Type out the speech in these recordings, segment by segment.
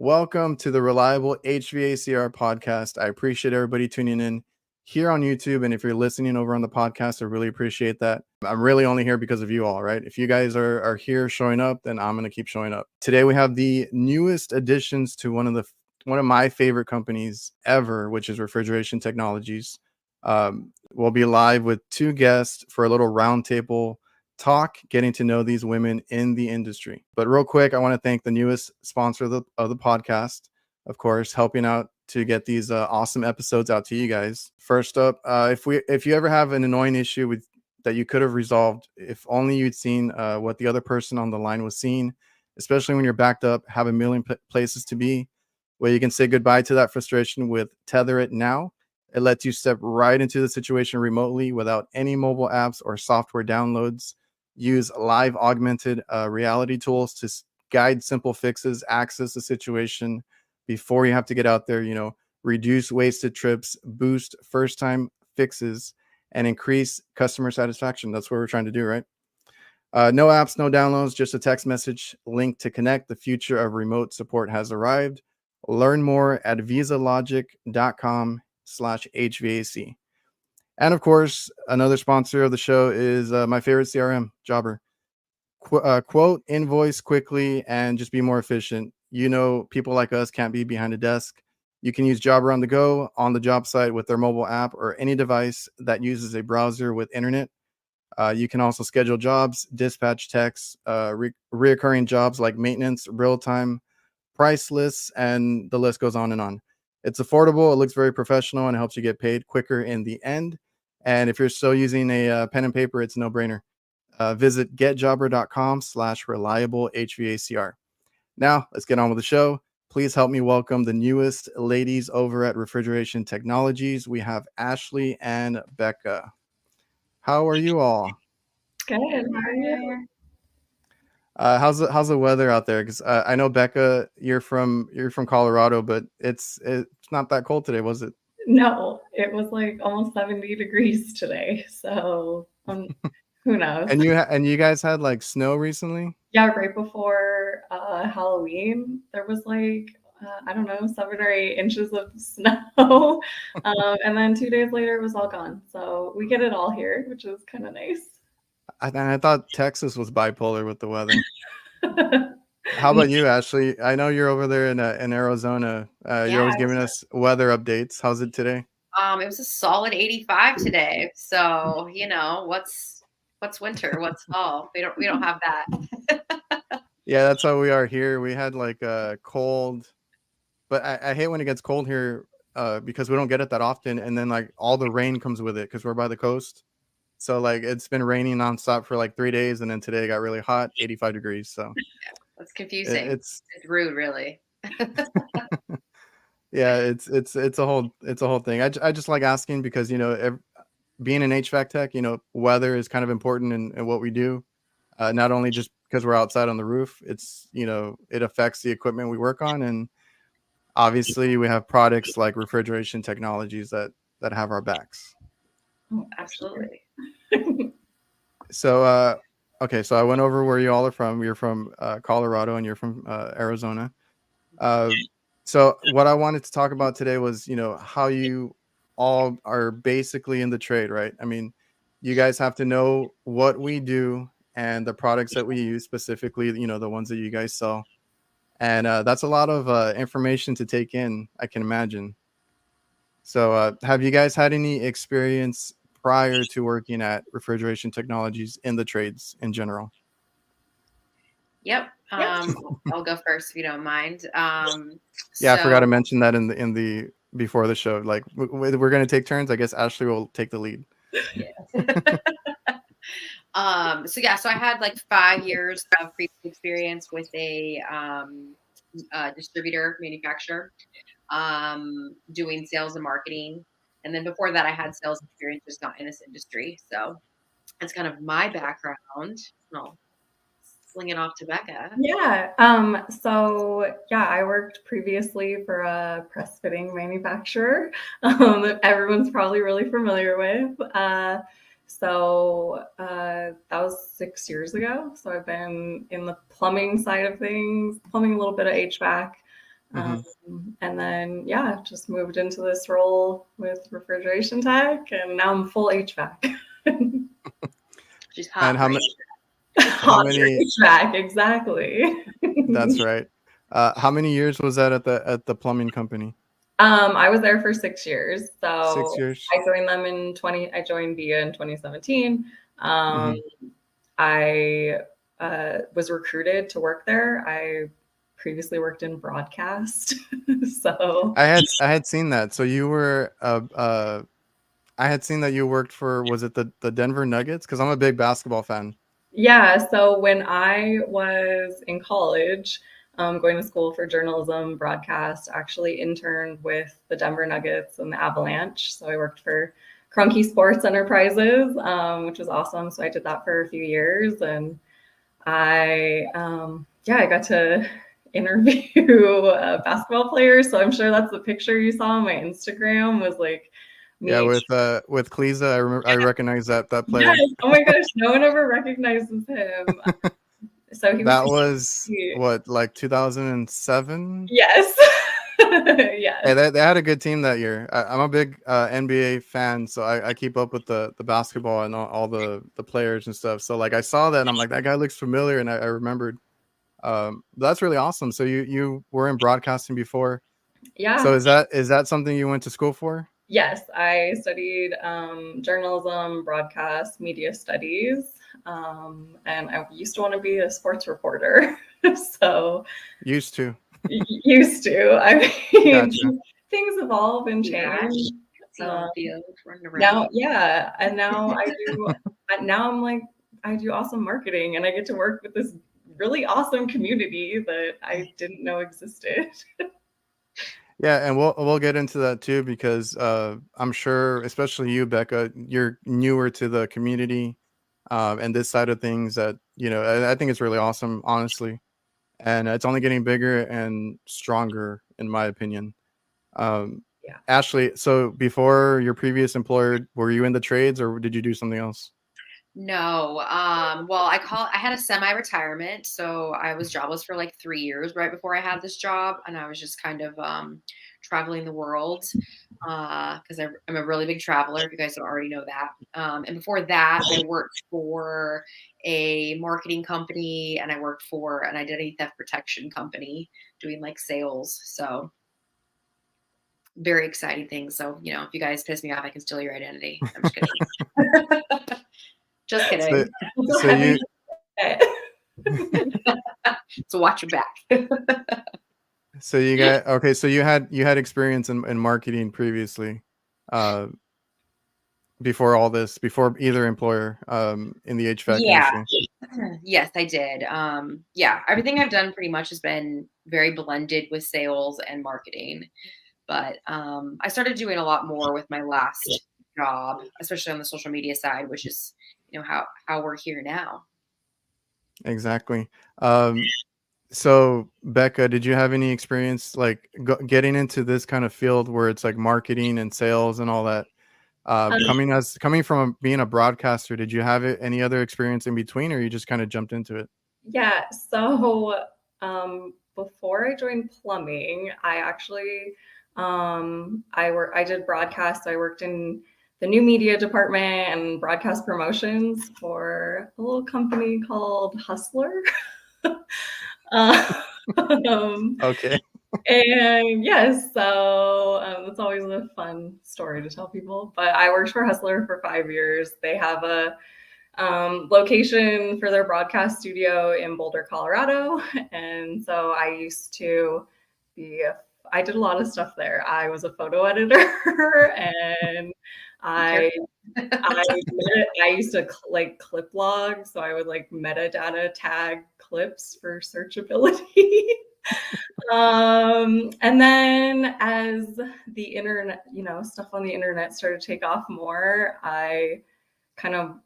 Welcome to the Reliable HVACR podcast. I appreciate everybody tuning in here on YouTube. And if you're listening over on the podcast, I really appreciate that. I'm really only here because of you all, right? If you guys are here showing up, then I'm going to keep showing up. Today, we have the newest additions to one of my favorite companies ever, which is Refrigeration Technologies. We'll be live with two guests for a little roundtable talk, getting to know these women in the industry. But real quick, I want to thank the newest sponsor of the podcast, of course, helping out to get these awesome episodes out to you guys. First up, if you ever have an annoying issue that you could have resolved, if only you'd seen what the other person on the line was seeing, especially when you're backed up, have a million places to be, where you can say goodbye to that frustration with Tether It Now. It lets you step right into the situation remotely without any mobile apps or software downloads. Use live augmented reality tools to guide simple fixes, access the situation before you have to get out there, reduce wasted trips, boost first-time fixes, and increase customer satisfaction. That's what we're trying to do, right? No apps, no downloads, just a text message link to connect. The future of remote support has arrived. Learn more at visalogic.com/HVAC. And of course, another sponsor of the show is my favorite CRM, Jobber. Quote, invoice quickly, and just be more efficient. People like us can't be behind a desk. You can use Jobber on the go, on the job site with their mobile app, or any device that uses a browser with internet. You can also schedule jobs, dispatch texts, reoccurring jobs like maintenance, real-time, price lists, and the list goes on and on. It's affordable, it looks very professional, and it helps you get paid quicker in the end. And if you're still using a pen and paper, it's a no-brainer. Visit getjobber.com/reliable HVACR. Now, let's get on with the show. Please help me welcome the newest ladies over at Refrigeration Technologies. We have Ashley and Becca. How are you all? Good. How are you? How's the weather out there? Because I know, Becca, you're from Colorado, but it's not that cold today, was it? No, it was like almost 70 degrees today. So who knows? And you guys had like snow recently? Yeah, right before Halloween, there was like I don't know, 7 or 8 inches of snow, and then 2 days later, it was all gone. So we get it all here, which is kind of nice. I thought Texas was bipolar with the weather. How about you, Ashley? I know you're over there in Arizona. You're always giving us weather updates. How's it today? It was a solid 85 today. So, what's winter? What's fall? We don't have that. Yeah, that's how we are here. We had like a cold, but I hate when it gets cold here because we don't get it that often. And then like all the rain comes with it because we're by the coast. So like it's been raining nonstop for like 3 days, and then today it got really hot, 85 degrees. So yeah, that's confusing. It's rude, really. Yeah, it's a whole thing. I just like asking because being an HVAC tech, weather is kind of important in what we do. Not only just because we're outside on the roof, it's it affects the equipment we work on, and obviously we have products like Refrigeration Technologies that have our backs. Oh, absolutely. So okay, so I went over where you all are from. You're from Colorado, and you're from Arizona. So what I wanted to talk about today was how you all are basically in the trade, right? I mean, you guys have to know what we do and the products that we use, specifically the ones that you guys sell, and that's a lot of information to take in, I can imagine. So have you guys had any experience prior to working at Refrigeration Technologies in the trades in general? Yep. I'll go first if you don't mind. Yeah, I forgot to mention that in the before the show. Like we're going to take turns. I guess Ashley will take the lead. Yeah. So I had like 5 years of previous experience with a distributor manufacturer, doing sales and marketing. And then before that, I had sales experience, just not in this industry. So that's kind of my background. I'll sling it off to Becca. Yeah. I worked previously for a press fitting manufacturer that everyone's probably really familiar with. That was 6 years ago. So I've been in the plumbing side of things, plumbing, a little bit of HVAC. Mhm. And then, yeah, just moved into this role with Refrigeration Tech, and now I'm full HVAC. She's And hot for how Hot for many HVAC, exactly. that's right. How many years was that at the plumbing company? I was there for 6 years. 6 So years? I joined them I joined VIA in 2017. Um, Mhm. I was recruited to work there. I previously worked in broadcast. So I had seen that. So you were I had seen that you worked for, was it the Denver Nuggets? Because I'm a big basketball fan. yeah, so when I was in college, going to school for journalism, broadcast, actually interned with the Denver Nuggets and the Avalanche. So I worked for Cronky Sports Enterprises, which was awesome. So I did that for a few years, and I got to interview basketball players. So I'm sure that's the picture you saw on my Instagram was like Yeah, me. with Kleza, I recognize that Yes. player. Oh my gosh, no one ever recognizes him. So he was That super was cute. what, like 2007? Yes. Yes. Hey, they had a good team that year. I'm a big NBA fan, so I keep up with the basketball and all the players and stuff. So like I saw that and I'm like, that guy looks familiar, and I remembered. That's really awesome. So you were in broadcasting before. So Yeah. is that something you went to school for? Yes. I studied journalism, broadcast, media studies. And I used to want to be a sports reporter. So Used to. used to. I mean, Gotcha. things evolve and Yeah, change. see all the Theos running around. Now, yeah. And now now I'm like, I do awesome marketing and I get to work with this really awesome community that I didn't know existed. Yeah, and we'll get into that too because I'm sure, especially you, Becca, you're newer to the community and this side of things. That I think it's really awesome, honestly, and it's only getting bigger and stronger, in my opinion. Um, Yeah. Ashley, so before your previous employer, were you in the trades or did you do something else? No. Well, I had a semi-retirement, so I was jobless for like 3 years right before I had this job, and I was just kind of traveling the world because I'm a really big traveler. If you guys don't already know that. And before that, I worked for a marketing company, and I worked for an identity theft protection company doing like sales. So very exciting things. So if you guys piss me off, I can steal your identity. I'm just kidding. Just So, kidding. so you So watch your back. so you got okay. So you had experience in marketing previously, uh, before all this, before either employer, in the HVAC Yeah. industry. Yes, I did. Yeah, everything I've done pretty much has been very blended with sales and marketing. But I started doing a lot more with my last job, especially on the social media side, which is, how we're here now. Exactly. So Becca, did you have any experience like getting into this kind of field where it's like marketing and sales and all that? Um, Coming from being a broadcaster, did you have any other experience in between, or you just kind of jumped into it? yeah. So before I joined plumbing, I actually I did broadcast. So I worked in the new media department and broadcast promotions for a little company called Hustler. um, Okay. And yes, so that's always a fun story to tell people. But I worked for Hustler for 5 years. They have a location for their broadcast studio in Boulder, Colorado. And so I used to I did a lot of stuff there. I was a photo editor and I I used to like clip log, so I would like metadata tag clips for searchability. And then as the internet, stuff on the internet started to take off more, I kind of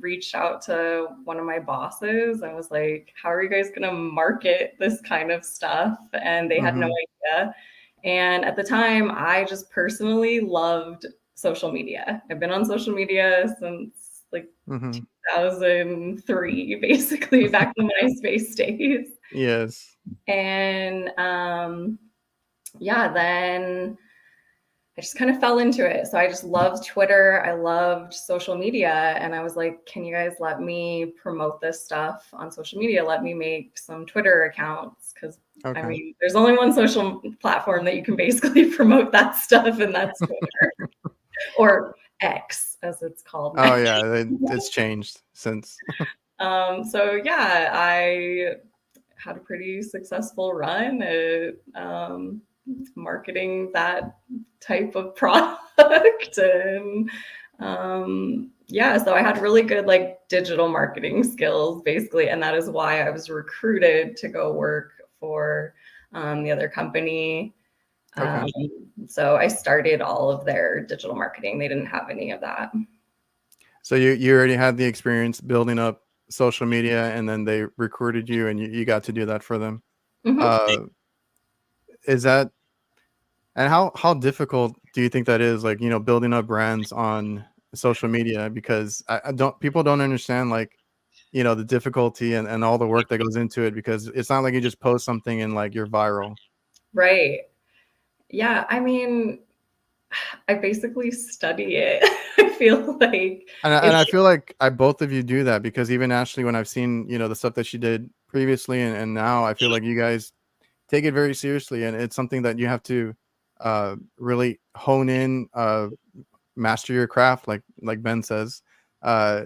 reached out to one of my bosses. I was like, how are you guys going to market this kind of stuff? And they had no Mm-hmm. idea. And at the time, I just personally loved social media. I've been on social media since like Mm-hmm. 2003, basically back in the MySpace days. Yes. And yeah, then I just kind of fell into it. So I just loved Twitter. I loved social media. And I was like, can you guys let me promote this stuff on social media? Let me make some Twitter accounts. Because I mean, there's only one social platform that you can basically promote that stuff, and that's Twitter or X, as it's called now. Oh yeah, it's changed since. So yeah, I had a pretty successful run at marketing that type of product. And yeah, so I had really good like digital marketing skills basically. And that is why I was recruited to go work for the other company. So I started all of their digital marketing. They didn't have any of that. So you already had the experience building up social media, and then they recruited you, and you got to do that for them. Is that, and how difficult do you think that is, like, you know, building up brands on social media? Because people don't understand, like, you know, the difficulty and all the work that goes into it, because it's not like you just post something and like you're viral. Right. Yeah. I mean, I basically study it. I feel like, and I feel like both of you do that, because even Ashley, when I've seen, you know, the stuff that she did previously and now, I feel like you guys take it very seriously, and it's something that you have to really hone in, master your craft, like Ben says,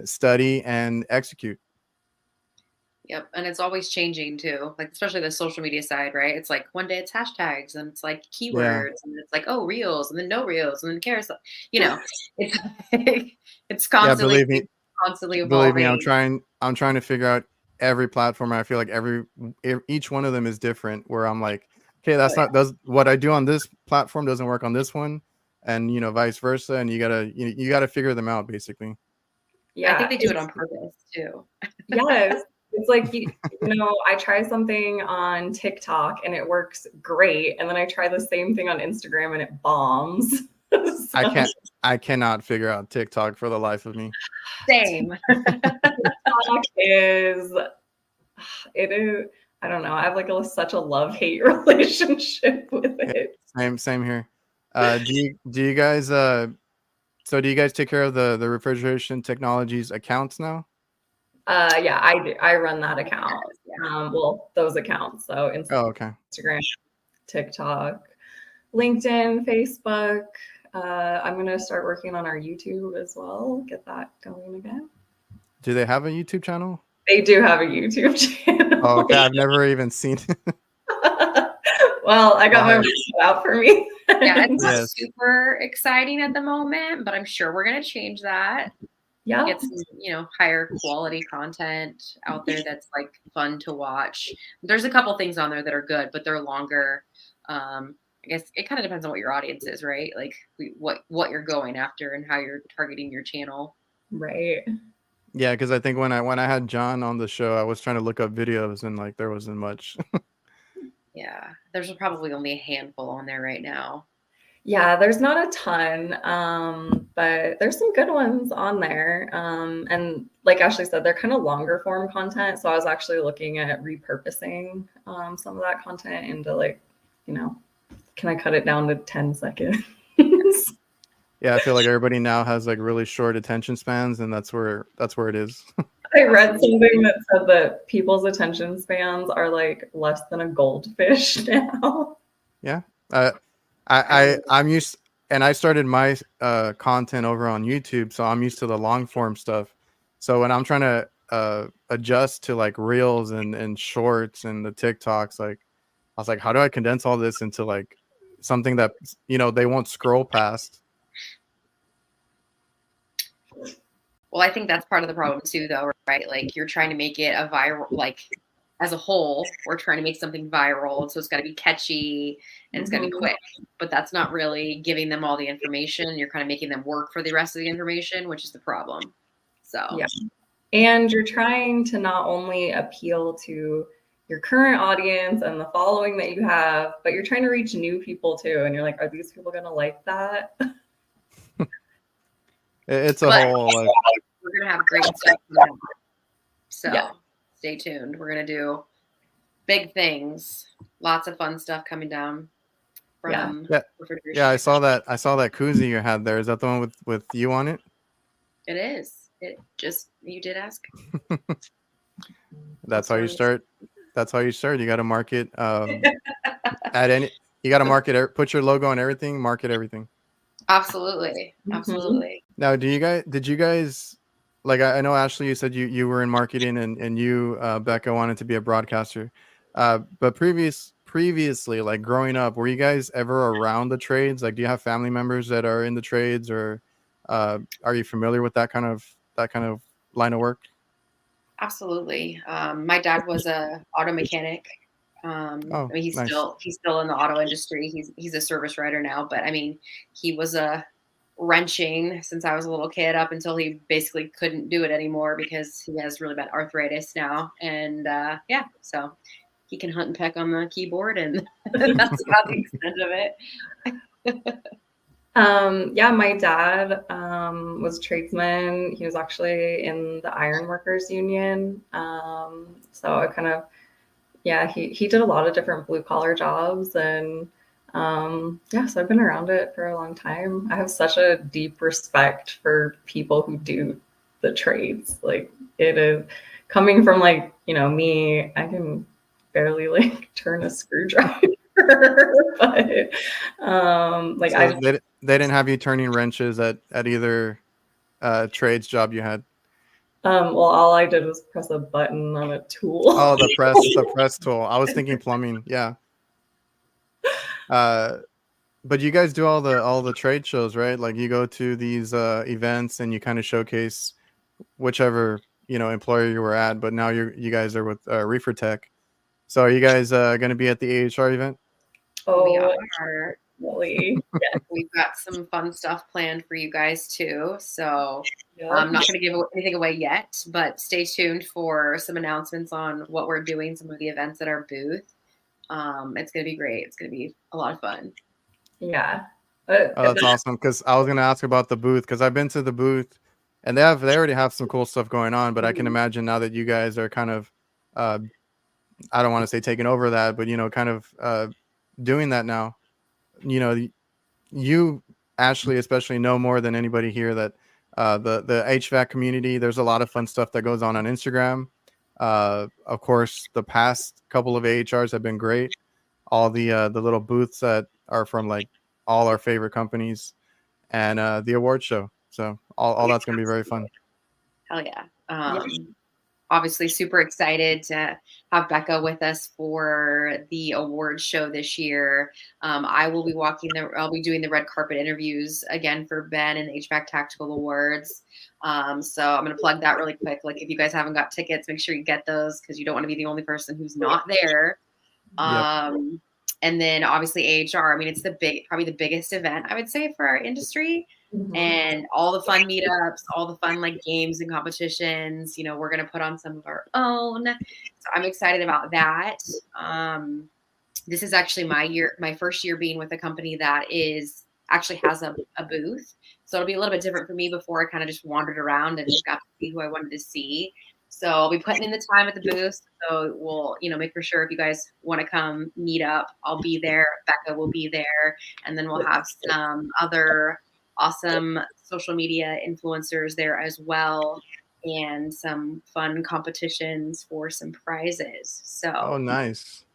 study and execute. Yep. And it's always changing too. Like, especially the social media side, right? It's like one day it's hashtags and it's like keywords and it's like, oh, reels and then no reels and then carousel. You know, it's it's constantly, constantly Believe me, evolving. I'm trying to figure out every platform. I feel like each one of them is different, where I'm like, okay, does what I do on this platform doesn't work on this one, and, you know, vice versa. And you gotta figure them out, basically. Yeah, I think they do it on purpose too. Yes. It's like, you know, I try something on TikTok and it works great. And then I try the same thing on Instagram and it bombs. So. I cannot figure out TikTok for the life of me. Same. TikTok is, I don't know. I have like such a love-hate relationship with it. Same here. Do you guys so do you guys take care of the Refrigeration Technologies accounts now? Yeah, I do. I run that account. Well, those accounts. So Instagram, TikTok, LinkedIn, Facebook. I'm going to start working on our YouTube as well. Get that going again. Do they have a YouTube channel? They do have a YouTube channel. Oh, okay. I've never even seen it. Well, I got my work cut out for me. Yeah, it's not super exciting at the moment, but I'm sure we're going to change that. Yeah. Get some, you know, higher quality content out there that's like fun to watch. There's a couple things on there that are good, but they're longer. I guess it kind of depends on what your audience is, right? Like what you're going after and how you're targeting your channel. Right. Yeah, because I think when I had John on the show, I was trying to look up videos and like there wasn't much. Yeah, there's probably only a handful on there right now. Yeah, there's not a ton, but there's some good ones on there. And like Ashley said, they're kind of longer form content. So I was actually looking at repurposing some of that content into, like, you know, can I cut it down to 10 seconds? Yeah, I feel like everybody now has like really short attention spans, and that's where it is. I read something that said that people's attention spans are like less than a goldfish now. Yeah. I'm used, and I started my content over on YouTube, so I'm used to the long form stuff. So when I'm trying to adjust to like reels and shorts and the TikToks, like I was like, how do I condense all this into like something that, you know, they won't scroll past? Well, I think that's part of the problem too, though, right? Like, you're trying to make it a viral, like, as a whole, we're trying to make something viral. So it's got to be catchy and it's got to be quick, but that's not really giving them all the information. You're kind of making them work for the rest of the information, which is the problem. So, yeah. And you're trying to not only appeal to your current audience and the following that you have, but you're trying to reach new people too. And you're like, are these people going to like that? It's a whole. We're going to have great stuff coming up. So stay tuned. We're going to do big things. Lots of fun stuff coming down. from Yeah. Refrigeration Yeah, I saw Technologies. that. I saw that koozie you had there. Is that the one with you on it? It is. It just, you did ask. That's how you Awesome. start. That's how you start. You got to market at any. You got to market. Put your logo on everything. Market everything. Absolutely. Mhm. Absolutely. Now, did you guys like? I know Ashley, you said you were in marketing and you Becca wanted to be a broadcaster. But previously, like growing up, were you guys ever around the trades? Like, do you have family members that are in the trades, or are you familiar with that kind of line of work? Absolutely. My dad was a auto mechanic. Oh, I mean, nice. he's still in the auto industry. He's a service writer now, but I mean, he was a wrenching since I was a little kid up until he basically couldn't do it anymore because he has really bad arthritis now. And yeah, so he can hunt and peck on the keyboard, and that's about the extent of it. Yeah, my dad was a tradesman. He was actually in the iron workers union. So I kind of, yeah, he did a lot of different blue collar jobs, and yeah, so I've been around it for a long time. I have such a deep respect for people who do the trades. Like, it is coming from, like, me, I can barely like turn a screwdriver. But like, So they didn't have you turning wrenches at either trades job you had. well, all I did was press a button on a tool. Oh, the press tool. I was thinking plumbing. Yeah. Uh, but you guys do all the trade shows, right? Like you go to these events and you kind of showcase whichever employer you were at. But now you guys are with Reefer Tech. So are you guys going to be at the AHR event? We Oh, are. really? Yeah. We've got some fun stuff planned for you guys too. So Yeah. I'm not going to give anything away yet, but stay tuned for some announcements on what we're doing, some of the events at our booth. It's going to be great. It's going to be a lot of fun. Yeah. Oh, that's awesome. Because I was going to ask about the booth because I've been to the booth and they already have some cool stuff going on. But I can imagine now that you guys are kind of I don't want to say taking over that, but kind of doing that now. You Ashley especially know more than anybody here that the HVAC community. There's a lot of fun stuff that goes on Instagram. Of course, the past couple of AHRs have been great. All the little booths that are from like all our favorite companies and the award show. So all that's gonna be very fun. Hell yeah. Yeah. Obviously super excited to have Becca with us for the awards show this year. I'll be doing the red carpet interviews again for Ben and the HVAC Tactical Awards. So I'm going to plug that really quick. Like, if you guys haven't got tickets, make sure you get those because you don't want to be the only person who's not there. Yep. And then obviously AHR. I mean, it's probably the biggest event I would say for our industry. Mhm. And all the fun meetups, all the fun like games and competitions, we're going to put on some of our own. So I'm excited about that. This is actually my first year being with a company that actually has a booth. So it'll be a little bit different for me. Before I kind of just wandered around and got to see who I wanted to see. So I'll be putting in the time at the booth. So we'll, make for sure if you guys want to come meet up, I'll be there. Becca will be there. And then we'll have some other awesome social media influencers there as well, and some fun competitions for some prizes. So Oh, nice.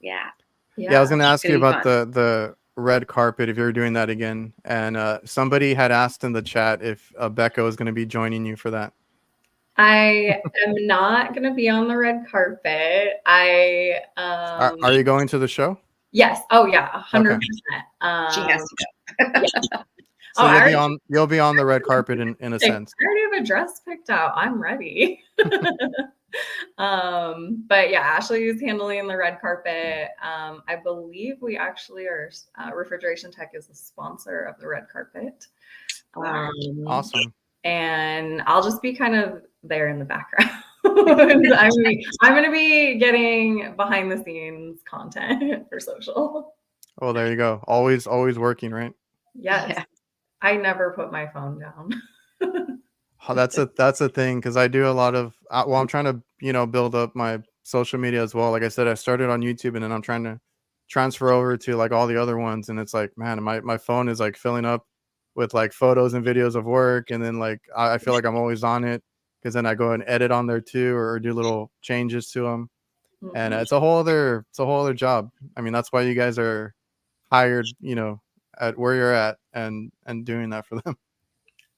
yeah. Yeah, I was going to It's ask gonna you be about fun. the red carpet if you're doing that again. And somebody had asked in the chat if Becca was going to be joining you for that. I am not going to be on the red carpet. Are you going to the show? Yes. Oh yeah, 100%. She has to go. Yeah. So I you'll be on the red carpet in a sense. I already have a dress picked out. I'm ready. But yeah, Ashley is handling the red carpet. I believe we actually are, Refrigeration Tech is a sponsor of the red carpet. Awesome. And I'll just be kind of there in the background. I'm going to be getting behind the scenes content for social. Oh, there you go. Always working, right? Yes. Yeah. I never put my phone down. Oh, that's a thing because I do a lot of I'm trying to build up my social media as well. Like I said, I started on YouTube and then I'm trying to transfer over to like all the other ones, and it's like, man, my phone is like filling up with like photos and videos of work, and then like I feel like I'm always on it because then I go and edit on there too, or do little changes to them, and Mhm. it's a whole other job. I mean, that's why you guys are hired, at where you're at, and doing that for them.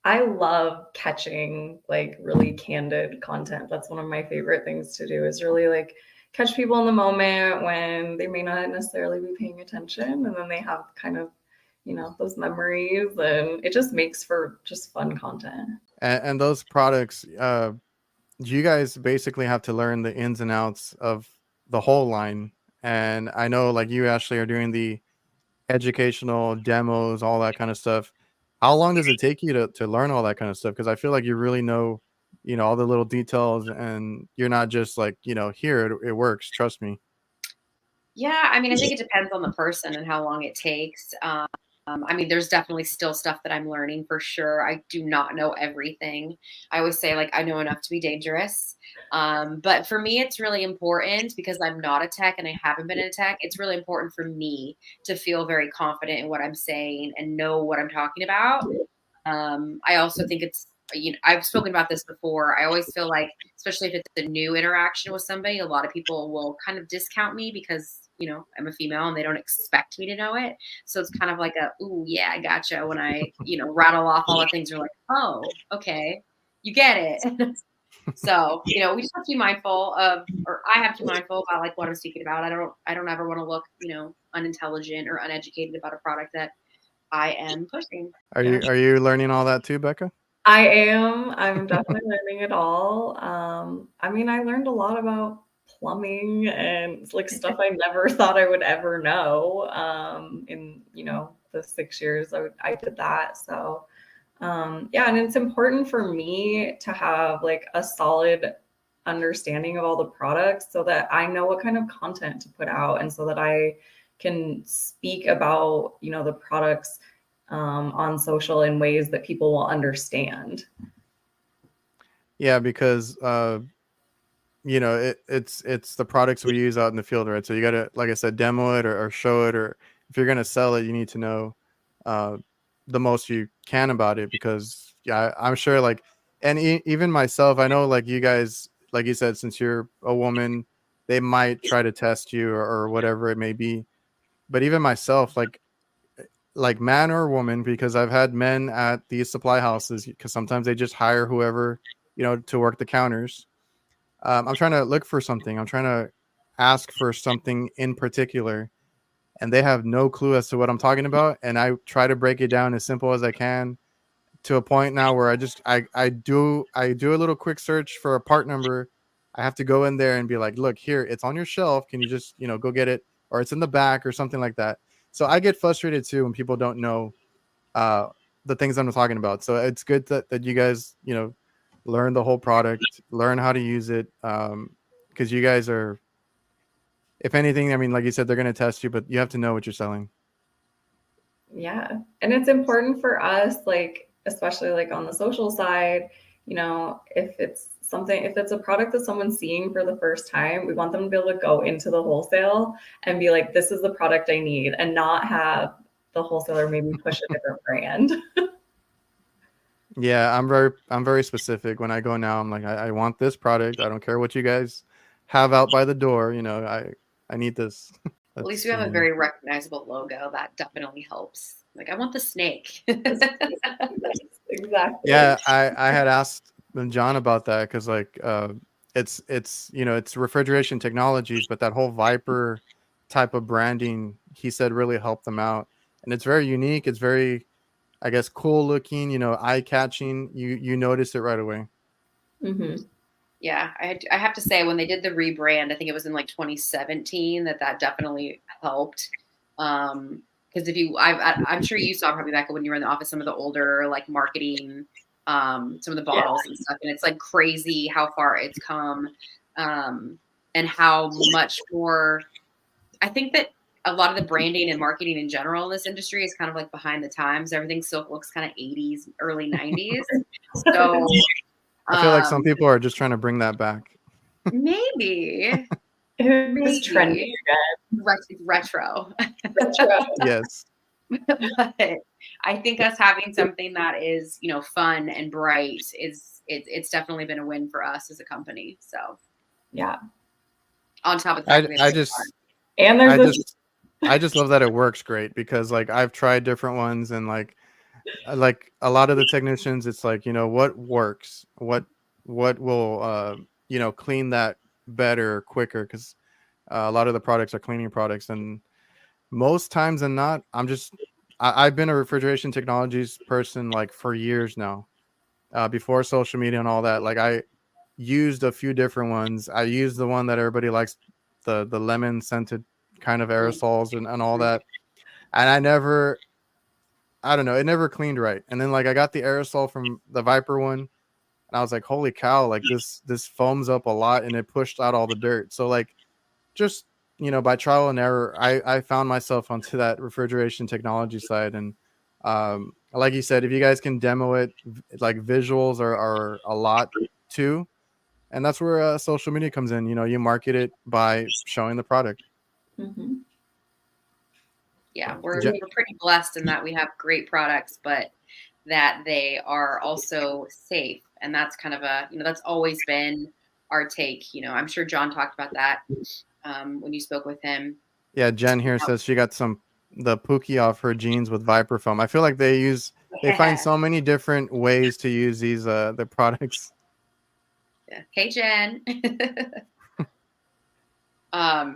I love catching like really candid content. That's one of my favorite things to do, is really like catch people in the moment when they may not necessarily be paying attention, and then they have kind of, those memories, and it just makes for just fun content. And those products, you guys basically have to learn the ins and outs of the whole line. And I know like you, Ashley, are doing the educational demos, all that kind of stuff. How long does it take you to learn all that kind of stuff? Because I feel like you really know, all the little details, and you're not just like, here it works. Trust me. Yeah, I mean, I think it depends on the person and how long it takes. I mean, there's definitely still stuff that I'm learning for sure. I do not know everything. I always say, like, I know enough to be dangerous. But for me, it's really important because I'm not a tech and I haven't been in a tech. It's really important for me to feel very confident in what I'm saying and know what I'm talking about. I also think I've spoken about this before. I always feel like, especially if it's a new interaction with somebody, a lot of people will kind of discount me because, I'm a female and they don't expect me to know it. So it's kind of like ooh, yeah, I gotcha. When I, rattle off all the things, you're like, oh, okay, you get it. So, we just have to be mindful of, or I have to be mindful about like what I'm speaking about. I don't ever want to look, unintelligent or uneducated about a product that I am pushing. Are Yeah. you learning all that too, Becca? I am. I'm definitely learning it all. I mean, I learned a lot about plumbing and like stuff I never thought I would ever know. In the 6 years I did that. So yeah, and it's important for me to have like a solid understanding of all the products so that I know what kind of content to put out, and so that I can speak about the products on social in ways that people will understand. Yeah, because it's the products we use out in the field, right? So you gotta, like I said, demo it, or show it, or if you're gonna sell it, you need to know uh, the most you can about it. Because yeah, I'm sure like, and even myself, I know like you guys, like you said, since you're a woman, they might try to test you, or whatever it may be. But even myself, like man or woman, because I've had men at these supply houses, because sometimes they just hire whoever, to work the counters. I'm trying to look for something. I'm trying to ask for something in particular, and they have no clue as to what I'm talking about. And I try to break it down as simple as I can, to a point now where I do a little quick search for a part number. I have to go in there and be like, look, here, it's on your shelf. Can you just, go get it? Or it's in the back, or something like that. So I get frustrated too when people don't know uh, the things I'm talking about. So it's good that you guys, learn the whole product, learn how to use it. Because you guys are, if anything, I mean, like you said, they're going to test you, but you have to know what you're selling. Yeah. And it's important for us, like, especially like on the social side, if it's a product that someone's seeing for the first time, we want them to be able to go into the wholesale and be like, this is the product I need, and not have the wholesaler maybe push a different brand. Yeah, I'm very specific when I go now. I'm like, I want this product. I don't care what you guys have out by the door. I need this. At least That's we have a very recognizable logo. That definitely helps. Like, I want the snake. Exactly. yeah. I had asked John about that, because like it's it's Refrigeration Technologies, but that whole Viper type of branding, he said, really helped them out, and it's very unique. It's very, I guess, cool looking. Eye catching. You notice it right away. Mm-hmm. Yeah, I have to say, when they did the rebrand, I think it was in like 2017, that definitely helped. Because I'm sure you saw, probably, Becca, when you were in the office, some of the older like marketing, some of the bottles and stuff, and it's like crazy how far it's come, and how much more. I think that a lot of the branding and marketing in general in this industry is kind of like behind the times. Everything still looks kind of 80s, early 90s. So I feel like some people are just trying to bring that back. maybe. It was Maybe. trendy again. Retro. Retro. Yes. But I think us having something that is, fun and bright it's definitely been a win for us as a company. So Yeah. on top of the fact that we have I great just product. And I there's just I just love that it works great because like I've tried different ones and like a lot of the technicians, it's like, what works, what will clean that better, quicker, because a lot of the products are cleaning products, and most times than not, I've been a refrigeration technologies person like for years now. Before social media and all that, like I used a few different ones. I used the one that everybody likes, the lemon scented kind of aerosols and all that. And I don't know, it never cleaned right. And then like I got the aerosol from the Viper one, and I was like, holy cow, like this foams up a lot and it pushed out all the dirt. So like just by trial and error, I found myself onto that refrigeration technology side. And like you said, if you guys can demo it, like visuals are a lot too. And that's where social media comes in. You market it by showing the product. Mhm. Yeah, we're Ja- pretty blessed in that we have great products, but that they are also safe. And that's kind of that's always been our take. I'm sure John talked about that when you spoke with him. Yeah, Jen here says she got the Pookie off her jeans with Viper foam. I feel like they find Yeah. so many different ways to use these the products. Yeah. Hey, Jen.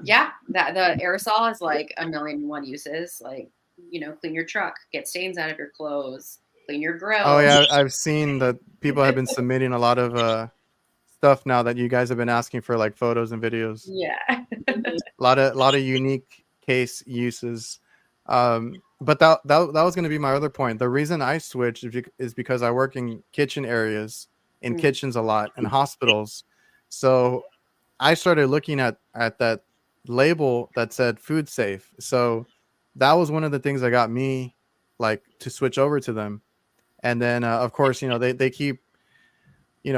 Yeah, that the aerosol is like a million and one uses. Like, clean your truck, get stains out of your clothes, clean your Oh grill. yeah, I've seen that people have been submitting a lot of stuff now that you guys have been asking for, like photos and videos. Yeah. Mhm. Lot of unique case uses. But that was going to be my other point. The reason I switched is because I work in kitchen areas, in Mm. kitchens a lot, and hospitals. So I started looking at that label that said food safe. So that was one of the things that got me like to switch over to them. And then of course, they keep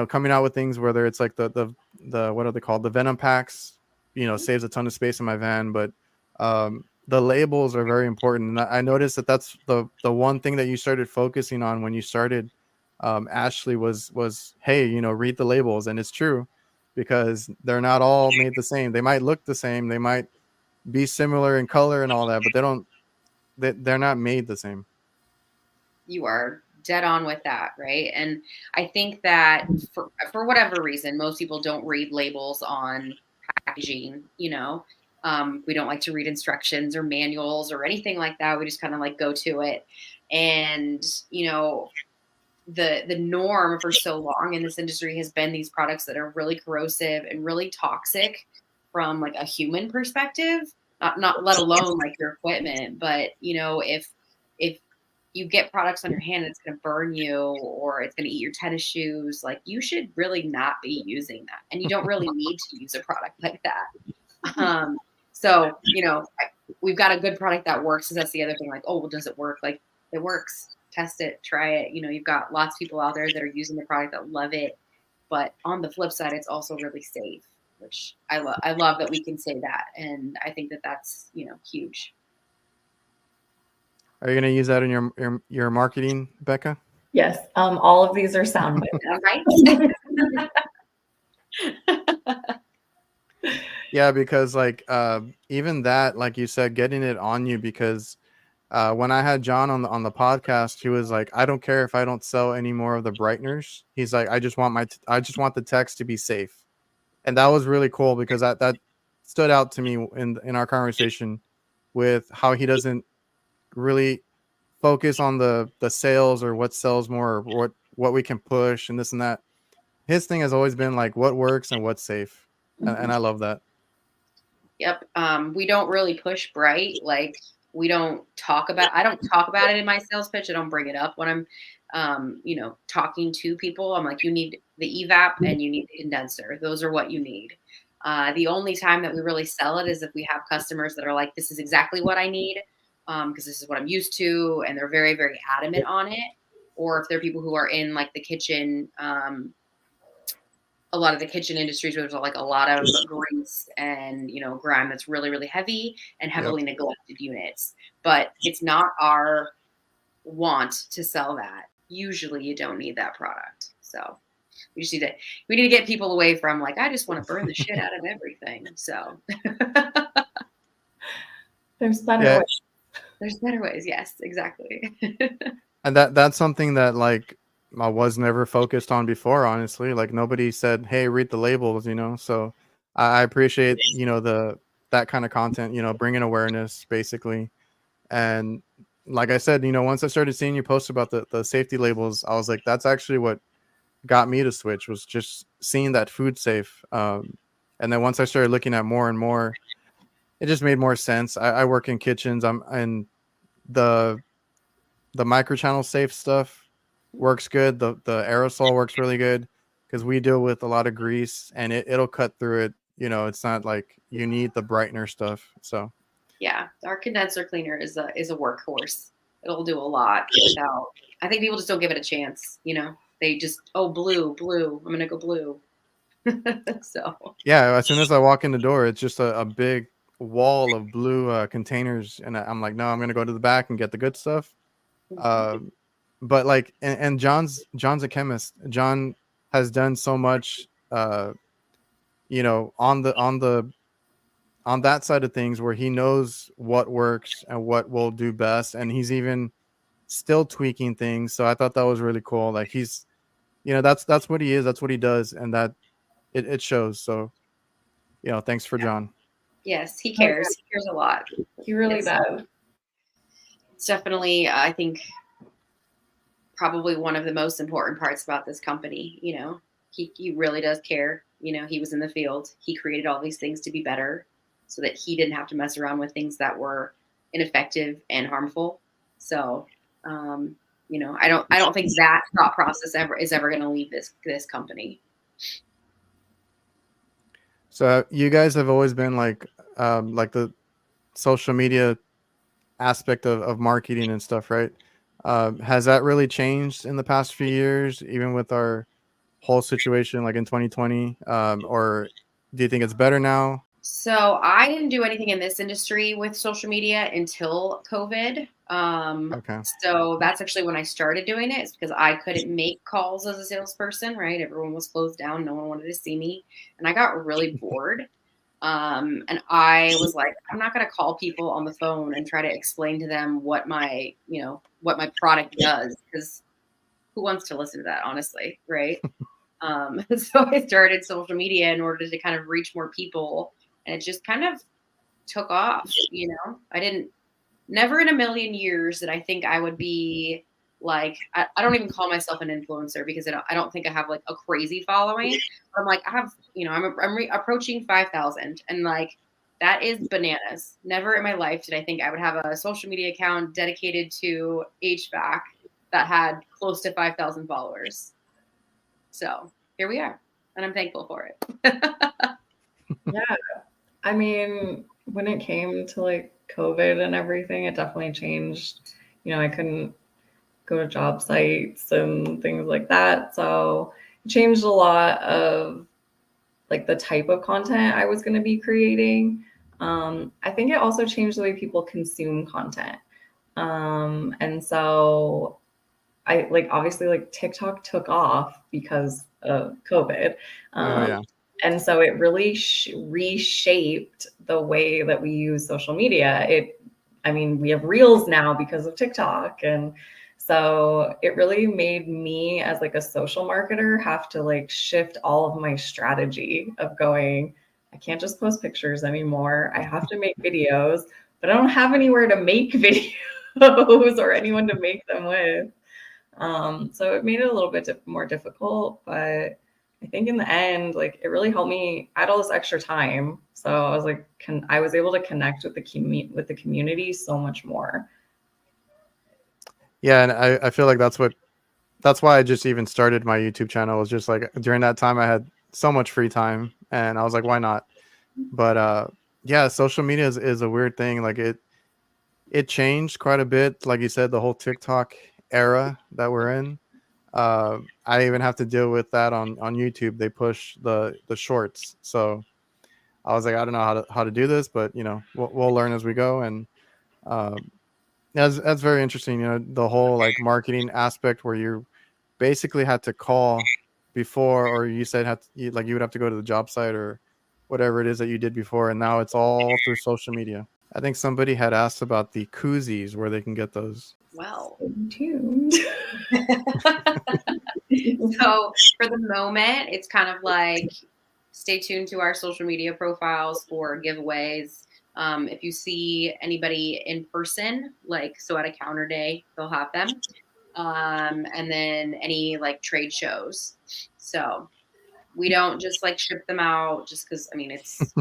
coming out with things, whether it's like the what are they called, the venom packs, saves a ton of space in my van. But the labels are very important, and I noticed that that's the one thing that you started focusing on when you started, Ashley, was hey, read the labels. And it's true, because they're not all made the same. They might look the same, they might be similar in color and all that, but they're not made the same. You are dead on with that, right? And I think that for whatever reason, most people don't read labels on packaging. We don't like to read instructions or manuals or anything like that. We just kind of like go to it. And the norm for so long in this industry has been these products that are really corrosive and really toxic from like a human perspective, not let alone like your equipment. But if you get products on your hand that's going to burn you or it's going to eat your tennis shoes, like you should really not be using that. And you don't really need to use a product like that. So, we've got a good product that works. So that's the other thing. Like, oh, well, does it work? Like, it works. Test it, try it. You've got lots of people out there that are using the product that love it. But on the flip side, it's also really safe, which I love. I love that we can say that. And I think that that's, huge. Are you going to use that in your marketing, Becca? Yes. All of these are sound bites. All right. Yeah, because like even that, like you said, getting it on you, because when I had John on the podcast, he was like, I don't care if I don't sell any more of the brighteners. He's like, I just want the text to be safe. And that was really cool, because that stood out to me in our conversation, with how he doesn't really focus on the sales or what sells more, or what we can push and this and that. His thing has always been like what works and what's safe. And I love that. Yep. We don't really push bright. Like I don't talk about it in my sales pitch. I don't bring it up when I'm, talking to people. I'm like, you need the evap and you need the condenser. Those are what you need. The only time that we really sell it is if we have customers that are like, this is exactly what I need. Because this is what I'm used to. And they're very, very adamant on it. Or if they're people who are in like the kitchen, a lot of the kitchen industries where there's like a lot of grease and, you know, grime that's really, really heavy and heavily neglected units. But it's not our want to sell that. Usually you don't need that product. So we need to get people away from like, I just want to burn the shit out of everything. So There's better ways. There's better ways. Yes, exactly. And that's something that like I was never focused on before, honestly. Like nobody said, "Hey, read the labels," you know. So I appreciate, you know, that kind of content, you know, bringing awareness basically. And like I said, you know, once I started seeing you post about the safety labels, I was like, that's actually what got me to switch, was just seeing that food safe. And then once I started looking at more and more, it just made more sense. I work in kitchens. And the microchannel safe stuff works good. The aerosol works really good because we deal with a lot of grease and it'll cut through it. You know, it's not like you need the brightener stuff. So yeah, our condenser cleaner is a workhorse. It'll do a lot without. I think people just don't give it a chance. You know, they just blue. I'm gonna go blue. So yeah, as soon as I walk in the door, it's just a big wall of blue containers, and I'm like, no, I'm gonna go to the back and get the good stuff. But like, and John's a chemist. John has done so much, you know, on that side of things where he knows what works and what will do best, and he's even still tweaking things. So I thought that was really cool. Like he's, you know, that's what he is. That's what he does, and that it shows. So, you know, thanks for John. Yes, he cares. He cares a lot. He really does. It's definitely, I think, probably one of the most important parts about this company. You know, he really does care. You know, he was in the field. He created all these things to be better so that he didn't have to mess around with things that were ineffective and harmful. So, you know, I don't think that thought process is ever going to leave this company. So you guys have always been like the social media aspect of marketing and stuff, right? Has that really changed in the past few years, even with our whole situation like in 2020? Or do you think it's better now? So I didn't do anything in this industry with social media until COVID. Okay. So that's actually when I started doing it. It's because I couldn't make calls as a salesperson, right? Everyone was closed down. No one wanted to see me. And I got really bored. And I was like, I'm not going to call people on the phone and try to explain to them what my product does, because who wants to listen to that, honestly, right? So I started social media in order to kind of reach more people, and it just kind of took off. You know, never in a million years did I think I would be like, I don't even call myself an influencer because I don't think I have like a crazy following. I'm like, I have, you know, I'm approaching 5,000, and like, that is bananas. Never in my life did I think I would have a social media account dedicated to HVAC that had close to 5,000 followers. So here we are, and I'm thankful for it. Yeah. I mean, when it came to like COVID and everything, it definitely changed. You know, I couldn't go to job sites and things like that. So it changed a lot of like the type of content I was going to be creating. I think it also changed the way people consume content. And so I like, obviously like TikTok took off because of COVID. And so it really reshaped the way that we use social media. I mean, we have Reels now because of TikTok. And so it really made me as like a social marketer have to like shift all of my strategy of going, I can't just post pictures anymore. I have to make videos, but I don't have anywhere to make videos or anyone to make them with. So it made it a little bit more difficult, but I think in the end, like it really helped me add all this extra time. So I was like, I was able to connect with the community so much more. Yeah, and I feel like that's why I just even started my YouTube channel. It was just like during that time I had so much free time, and I was like, why not? But yeah, social media is a weird thing. Like it changed quite a bit. Like you said, the whole TikTok era that we're in. I even have to deal with that on YouTube. They push the shorts, so I was like, I don't know how to do this, but we'll learn as we go. And um, that's very interesting. The whole like marketing aspect where you basically had to call before, or you said you would have to go to the job site or whatever it is that you did before, and now it's all through social media. I think somebody had asked about the koozies, where they can get those. Well, Stay tuned. so for the moment, it's kind of like stay tuned to our social media profiles for giveaways. If you see anybody in person, like so at a counter day, they'll have them. And then any like trade shows. So we don't just like ship them out just because, I mean, it's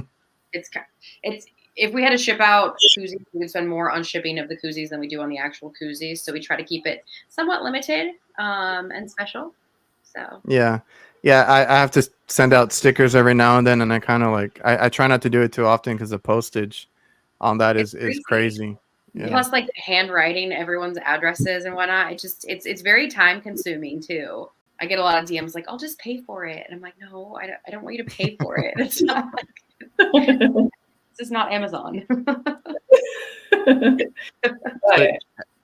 if we had to ship out koozies, we would spend more on shipping of the koozies than we do on the actual koozies. So we try to keep it somewhat limited and special. So Yeah. I have to send out stickers every now and then, and I kind of like I try not to do it too often because the postage on that it's is crazy. Yeah. Plus, like handwriting everyone's addresses and whatnot. It's very time consuming too. I get a lot of DMs like, I'll just pay for it. And I'm like, no, I don't want you to pay for it. It's not like, this is not Amazon.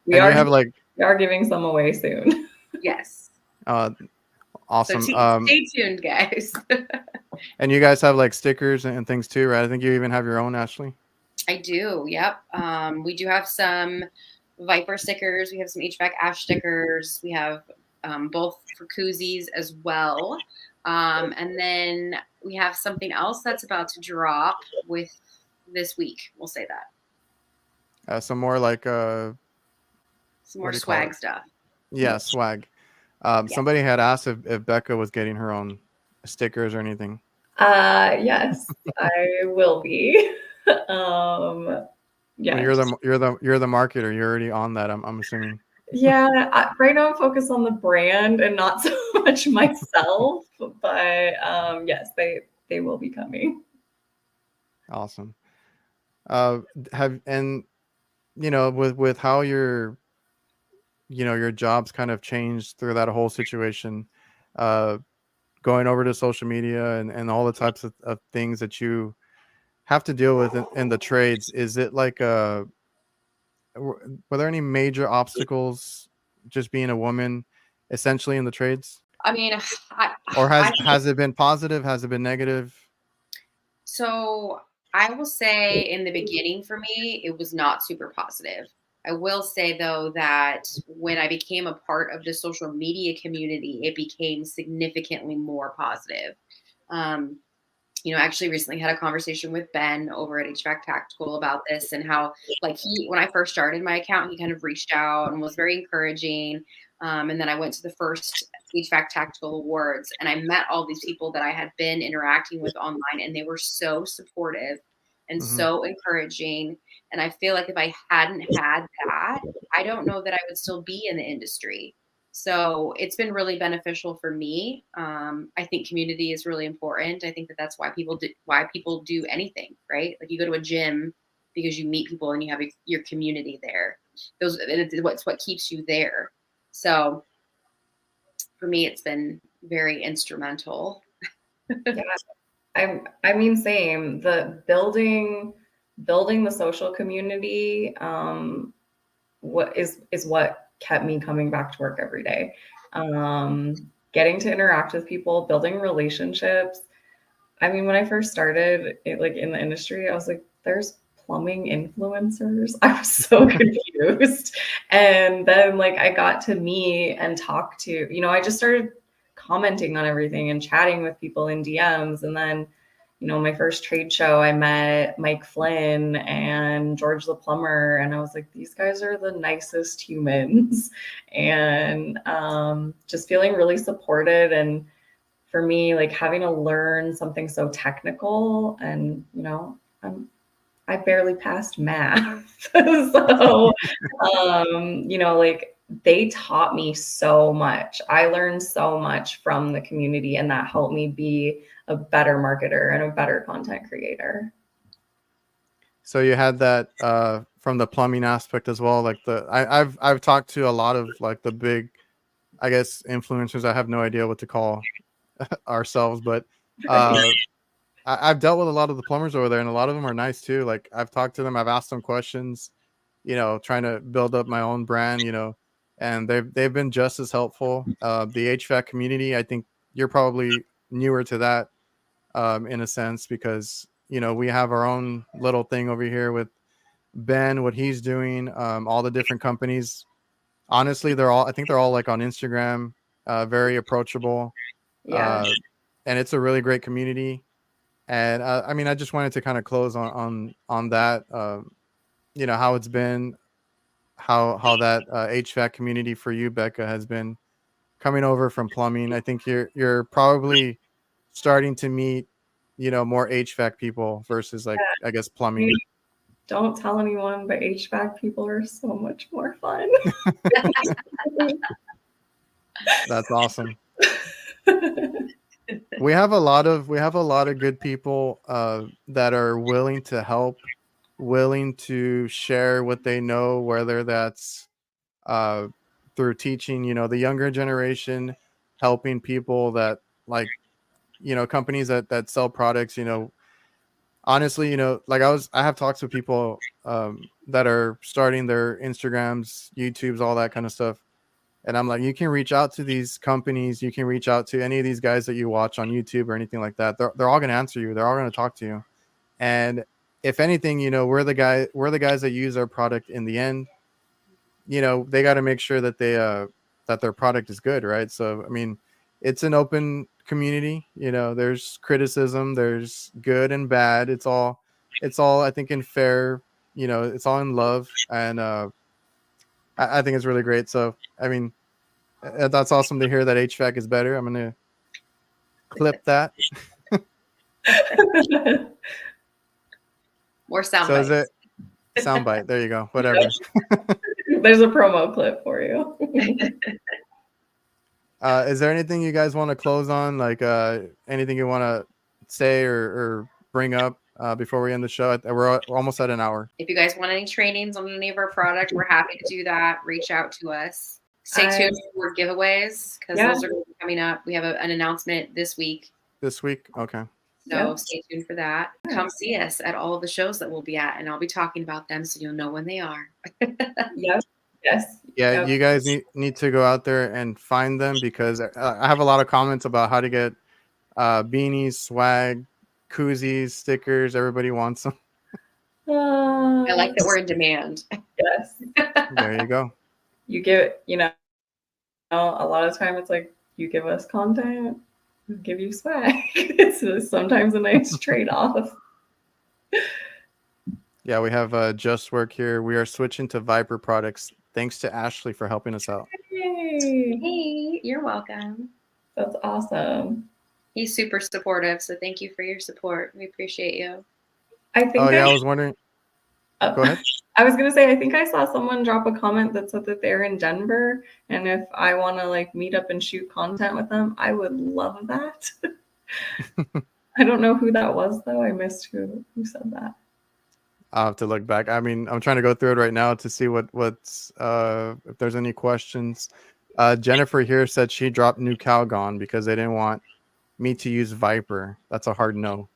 We are giving some away soon. Yes. Awesome. So stay tuned, guys. And you guys have like stickers and things too, right? I think you even have your own, Ashley. I do. Yep. We do have some Viper stickers. We have some HVAC Ash stickers. We have both for koozies as well. And then we have something else that's about to drop with this week. We'll say that. Some more like some more swag stuff. Yeah, swag. Somebody had asked if Becca was getting her own stickers or anything. Yes, I will be. Yeah. Well, you're the marketer. You're already on that. I'm assuming. Yeah, right now I'm focused on the brand and not so much myself, but yes, they will be coming. Awesome. With how your jobs kind of changed through that whole situation, going over to social media and all the types of things that you have to deal with in the trades, is it like were there any major obstacles just being a woman essentially in the trades? I mean, has it been positive? Has it been negative? So I will say in the beginning for me, it was not super positive. I will say though that when I became a part of the social media community, it became significantly more positive. Actually recently had a conversation with Ben over at HVAC Tactical about this and how when I first started my account, he kind of reached out and was very encouraging. And then I went to the first HVAC Tactical Awards and I met all these people that I had been interacting with online, and they were so supportive and so encouraging. And I feel like if I hadn't had that, I don't know that I would still be in the industry. So it's been really beneficial for me. I think community is really important. I think that's why people do anything, right? Like you go to a gym because you meet people and you have your community there. It's what keeps you there. So for me, it's been very instrumental. Yeah, I mean, same. The building the social community, what is what kept me coming back to work every day. Getting to interact with people, building relationships. I mean, when I first started in the industry, I was like, there's plumbing influencers. I was so confused. And then I got to meet and talk to, I just started commenting on everything and chatting with people in DMs. And then, my first trade show, I met Mike Flynn and George the plumber, and I was like, these guys are the nicest humans. And just feeling really supported. And for me, having to learn something so technical, and I barely passed math. So they taught me so much. I learned so much from the community, and that helped me be a better marketer and a better content creator. So you had that from the plumbing aspect as well. I've talked to a lot of the big I guess, influencers. I have no idea what to call ourselves, but Right. I've dealt with a lot of the plumbers over there, and a lot of them are nice too. Like I've talked to them, I've asked them questions, trying to build up my own brand, and they've been just as helpful. The HVAC community, I think you're probably newer to that, in a sense, because we have our own little thing over here with Ben, what he's doing, all the different companies. Honestly, I think they're all like on Instagram, very approachable, Yeah. uh, and it's a really great community. And I mean, I just wanted to kind of close on that. How it's been, how that HVAC community for you, Becca, has been coming over from plumbing. I think you're probably starting to meet, more HVAC people versus, like, I guess, plumbing. Don't tell anyone, but HVAC people are so much more fun. That's awesome. We have a lot of good people that are willing to help, willing to share what they know, whether that's uh, through teaching, the younger generation, helping people that, like, companies that sell products, honestly, like I have talks with people that are starting their Instagrams, YouTubes, all that kind of stuff. And I'm like, you can reach out to these companies. You can reach out to any of these guys that you watch on YouTube or anything like that. They're all going to answer you. They're all going to talk to you. And if anything, we're the guys that use our product in the end. They got to make sure that that their product is good, right? So, I mean, it's an open community. There's criticism, there's good and bad. It's all, I think, in fair. It's all in love, and I think it's really great. So, I mean, that's awesome to hear that HVAC is better. I'm gonna clip that. More sound So, is bites. it soundbite? There you go. Whatever. There's a promo clip for you. Is there anything you guys want to close on? Like anything you want to say or bring up before we end the show? We're almost at an hour. If you guys want any trainings on any of our product, we're happy to do that. Reach out to us. Stay tuned for giveaways, because those are coming up. We have an announcement this week. This week? Okay. So stay tuned for that. Come see us at all of the shows that we'll be at, and I'll be talking about them so you'll know when they are. Yes. Yeah, you guys need to go out there and find them, because I have a lot of comments about how to get beanies, swag, koozies, stickers. Everybody wants them. I like that we're in demand. Yes. There you go. You get, a lot of time it's like, you give us content, we give you swag. It's sometimes a nice trade-off. Yeah, we have Just Work here. We are switching to Viper products. Thanks to Ashley for helping us out. Hey, you're welcome. That's awesome. He's super supportive, so thank you for your support. We appreciate you. I think. I was wondering. Go ahead. I was gonna say, I think I saw someone drop a comment that said that they're in Denver, and if I want to like meet up and shoot content with them, I would love that. I don't know who that was though. I missed who said that. I'll have to look back. I mean, I'm trying to go through it right now to see what's if there's any questions. Jennifer here said she dropped New Calgon because they didn't want me to use Viper. That's a hard no.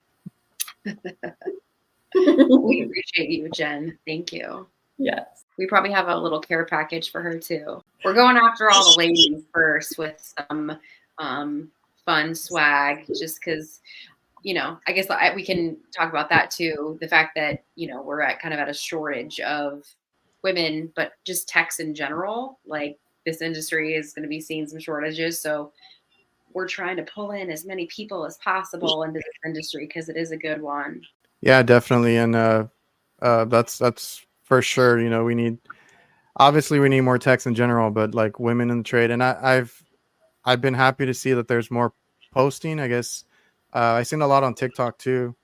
We appreciate you, Jen. Thank you. Yes. We probably have a little care package for her too. We're going after all the ladies first with some fun swag, just because, I guess we can talk about that too. The fact that, we're at a shortage of women, but just techs in general. Like, this industry is going to be seeing some shortages. So we're trying to pull in as many people as possible into this industry because it is a good one. Yeah, definitely. And that's for sure. We need more techs in general, but like women in the trade. And I've been happy to see that there's more posting. I guess I've seen a lot on TikTok too.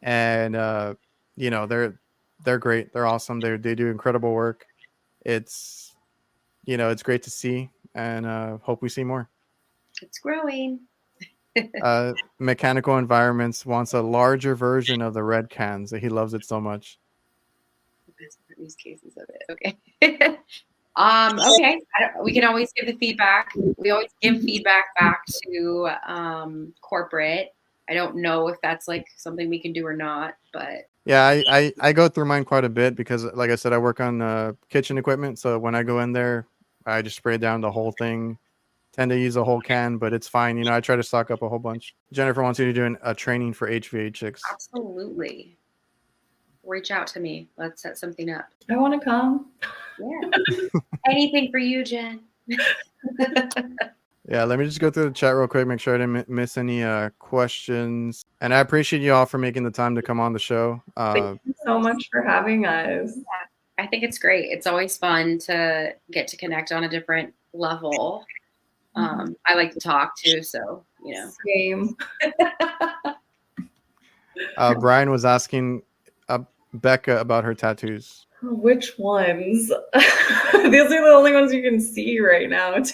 And they're great. They're awesome. They do incredible work. It's it's great to see, and hope we see more. It's growing. Mechanical Environments wants a larger version of the red cans. He loves it so much. Use cases of it. Okay. Okay. We can always give the feedback. We always give feedback back to corporate. I don't know if that's like something we can do or not, but Yeah, I go through mine quite a bit because, like I said, I work on kitchen equipment. So when I go in there, I just spray down the whole thing. Tend to use a whole can, but it's fine. You know, I try to stock up a whole bunch. Jennifer wants you to do a training for HVACs. absolutely. Reach out to me. Let's set something up. I want to come. Yeah. Anything for you, Jen. Yeah, let me just go through the chat real quick, make sure I didn't miss any questions. And I appreciate you all for making the time to come on the show. Thank you so much for having us. I think it's great. It's always fun to get to connect on a different level. I like to talk too, so you know. Same. Brian was asking Becca about her tattoos. Which ones? These are the only ones you can see right now, too.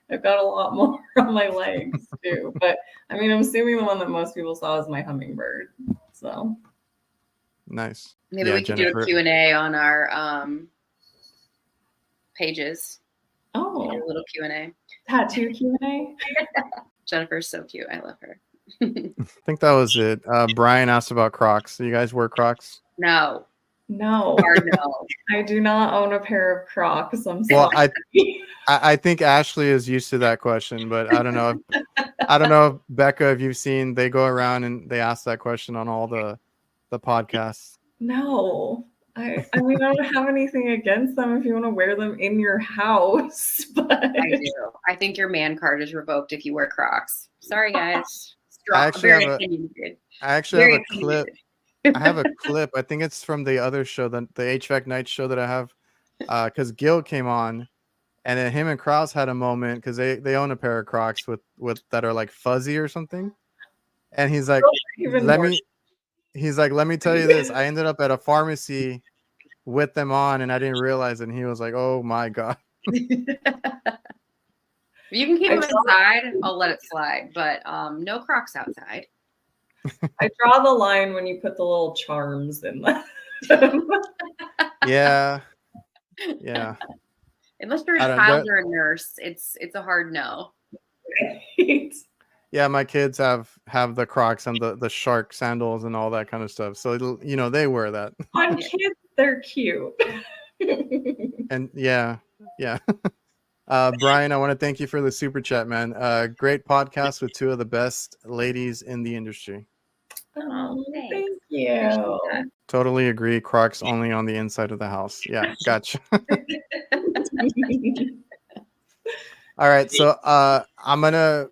I've got a lot more on my legs, too. But, I mean, I'm assuming the one that most people saw is my hummingbird. So. Nice. Maybe Yeah, we could Jennifer. do a Q&A on our pages. Oh. A little Q&A. Tattoo Q&A? Jennifer's so cute. I love her. I think that was it. Brian asked about Crocs. Do you guys wear Crocs? No. No. Hard no. I do not own a pair of Crocs. I'm Well, sorry. I think Ashley is used to that question, but I don't know. I don't know, Becca, if you've seen, they go around and they ask that question on all the podcasts. No. I mean, I don't have anything against them if you want to wear them in your house, but I do. I think your man card is revoked if you wear Crocs. Sorry, guys. I actually have a clip. I have a clip. I think it's from the other show, the HVAC night show that I have, because Gil came on, and then him and Kraus had a moment because they own a pair of Crocs with that are like fuzzy or something, and he's like, let me tell you this. I ended up at a pharmacy with them on, and I didn't realize it. And he was like, oh my god. You can keep them inside. I'll let it slide, but no Crocs outside. I draw the line when you put the little charms in them. Yeah. Unless you're a child or a nurse, it's a hard no. Right. Yeah, my kids have the Crocs and the shark sandals and all that kind of stuff. So they wear that. On kids, they're cute. And yeah. Brian, I want to thank you for the super chat, man. Great podcast with two of the best ladies in the industry. Oh, thank you. Totally agree. Crocs only on the inside of the house. Yeah, gotcha. All right, so I'm gonna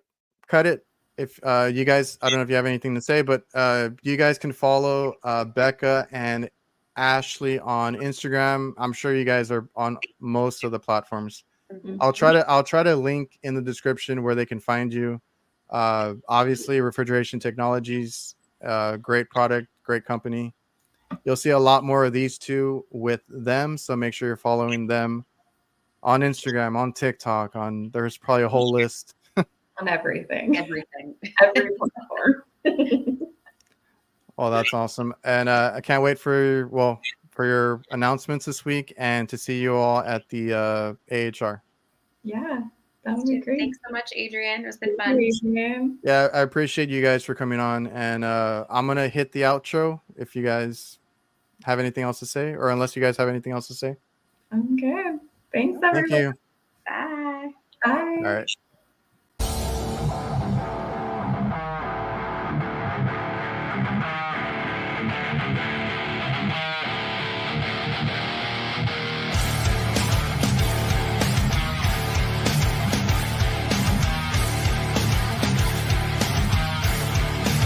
cut it. If you guys, I don't know if you have anything to say, but you guys can follow Becca and Ashley on Instagram. I'm sure you guys are on most of the platforms. Mm-hmm. I'll try to link in the description where they can find you. Obviously, Refrigeration Technologies, great product, great company. You'll see a lot more of these two with them, so make sure you're following them on Instagram, on TikTok, there's probably a whole list. On everything. Every platform. Oh, that's awesome. And I can't wait for your announcements this week and to see you all at the AHR. Yeah, that would be great. Thanks so much, Adrienne. It's been fun. Adrienne. Yeah, I appreciate you guys for coming on. And I'm going to hit the outro if you guys have anything else to say, or unless you guys have anything else to say. I'm good. Thanks, everyone. Thank you. Bye. Bye. All right.